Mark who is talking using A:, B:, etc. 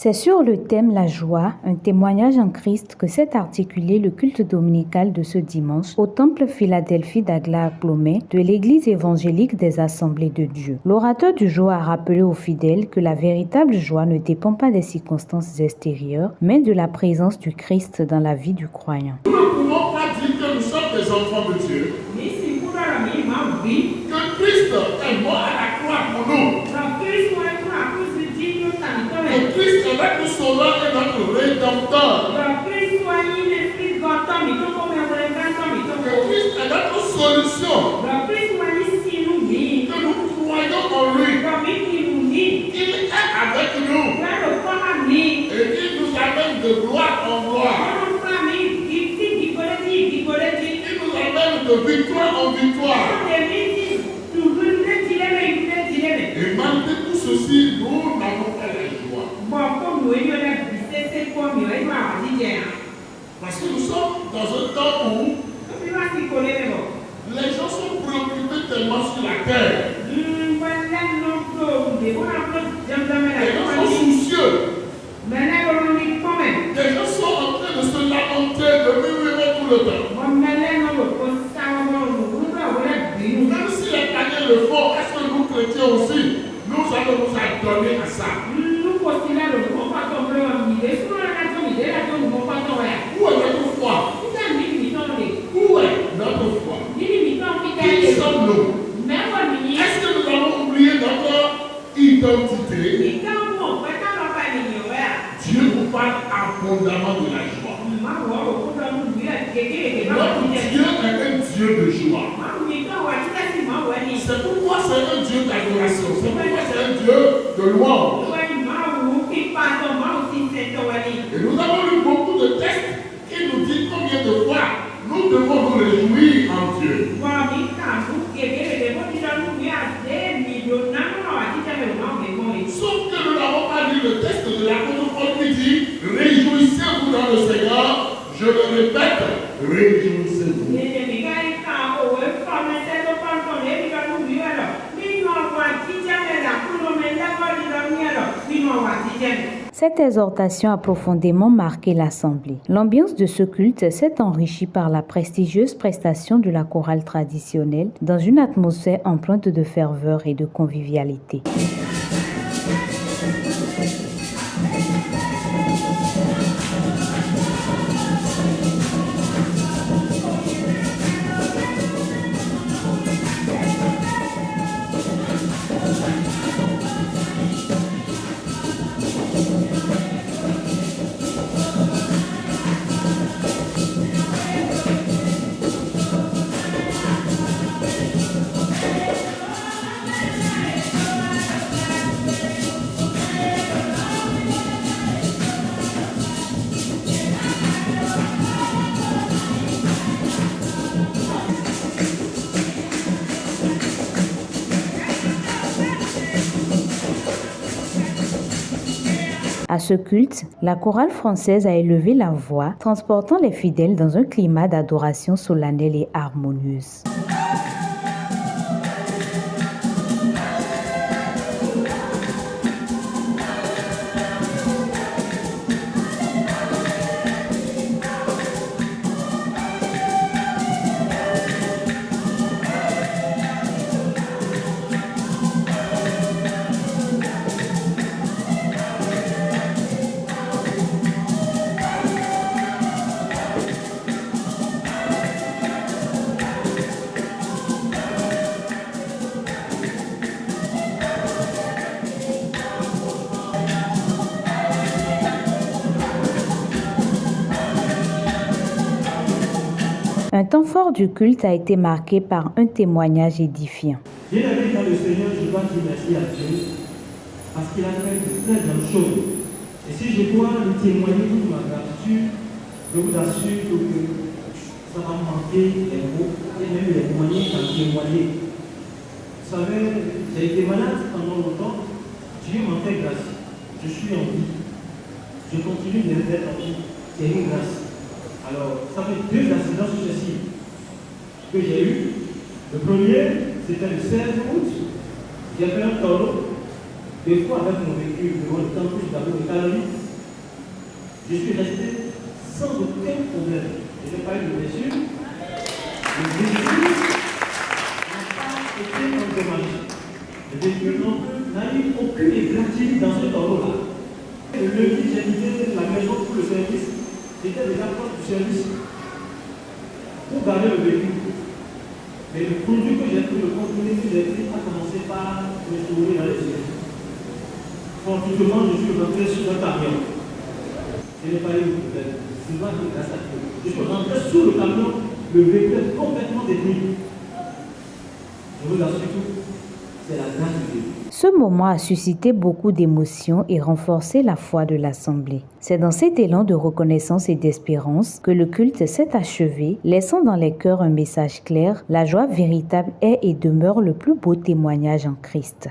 A: C'est sur le thème La joie, un témoignage en Christ que s'est articulé le culte dominical de ce dimanche au temple Philadelphie d'Aglaé-Plomé de l'église évangélique des Assemblées de Dieu. L'orateur du jour a rappelé aux fidèles que la véritable joie ne dépend pas des circonstances extérieures, mais de la présence du Christ dans la vie du croyant.
B: Nous ne pouvons pas dire que nous sommes des enfants de Dieu, que Christ est mort à la croix pour nous. Que Christ est notre sauveur et notre rédempteur. Que Christ est notre solution. Que nous croyons en lui. Qu'il est avec nous. Et qu'il nous amène de gloire en gloire. Il nous amène de victoire en victoire. Et malgré tout ceci, nous n'avons pas la joie. Parce que nous sommes dans un temps où les gens sont préoccupés tellement sur la terre. Les gens sont soucieux. Les gens sont en train de se lamenter, de murmurer tout le temps. Même si les païens le font, est-ce que nous chrétiens aussi, nous allons nous adonner à ça? Où est notre foi? Où est notre foi? Qui sommes-nous? Est-ce que nous avons oublié notre identité? Dieu nous parle abondamment de la joie. Notre Dieu est un Dieu de joie. C'est pourquoi c'est un Dieu d'adoration. C'est pourquoi c'est un Dieu de louange. Et nous avons lu beaucoup de textes qui nous disent combien de fois nous devons nous réjouir en Dieu. Sauf que nous n'avons pas lu le texte de l'apôtre Paul qui dit réjouissez-vous dans le Seigneur. Je le répète, réjouissez-vous.
A: Cette exhortation a profondément marqué l'Assemblée. L'ambiance de ce culte s'est enrichie par la prestigieuse prestation de la chorale traditionnelle dans une atmosphère empreinte de ferveur et de convivialité. À ce culte, la chorale française a élevé la voix, transportant les fidèles dans un climat d'adoration solennelle et harmonieuse. Un temps fort du culte a été marqué par un témoignage édifiant.
C: Bien aimé dans le Seigneur, je dois dire merci à Dieu parce qu'il a fait de très grandes choses. Et si je dois lui témoigner toute ma gratitude, je vous assure que ça va manquer les mots et même les moyens d'en témoigner. Vous savez, j'ai été malade pendant longtemps. Dieu m'a fait grâce. Je suis en vie. Je continue d'être en vie. C'est une grâce. Alors, ça fait 2 accidents successifs que j'ai eu. Le premier, c'était le 16 août. J'ai fait un taureau. Des fois, avec mon véhicule devant le temple d'amour de Calais, je suis resté sans aucun problème. Je n'ai pas eu de blessure. Le véhicule n'a pas été endommagé. Le véhicule non plus n'a eu aucune égratigne dans ce tableau-là. Le lundi, j'ai quitté la maison pour le service. J'étais déjà proche du service pour garder le véhicule. Mais le produit que j'ai pris, le contenu que j'ai pris, a commencé par me trouver dans les yeux. Fortuitement, je suis rentré sur un camion. Je n'ai pas eu de problème. C'est moi qui grâce à Dieu. Je suis rentré sous le camion, le véhicule est complètement détruit. Je vous assure que c'est la grâce de Dieu.
A: Ce moment a suscité beaucoup d'émotions et renforcé la foi de l'Assemblée. C'est dans cet élan de reconnaissance et d'espérance que le culte s'est achevé, laissant dans les cœurs un message clair: la joie véritable est et demeure le plus beau témoignage en Christ.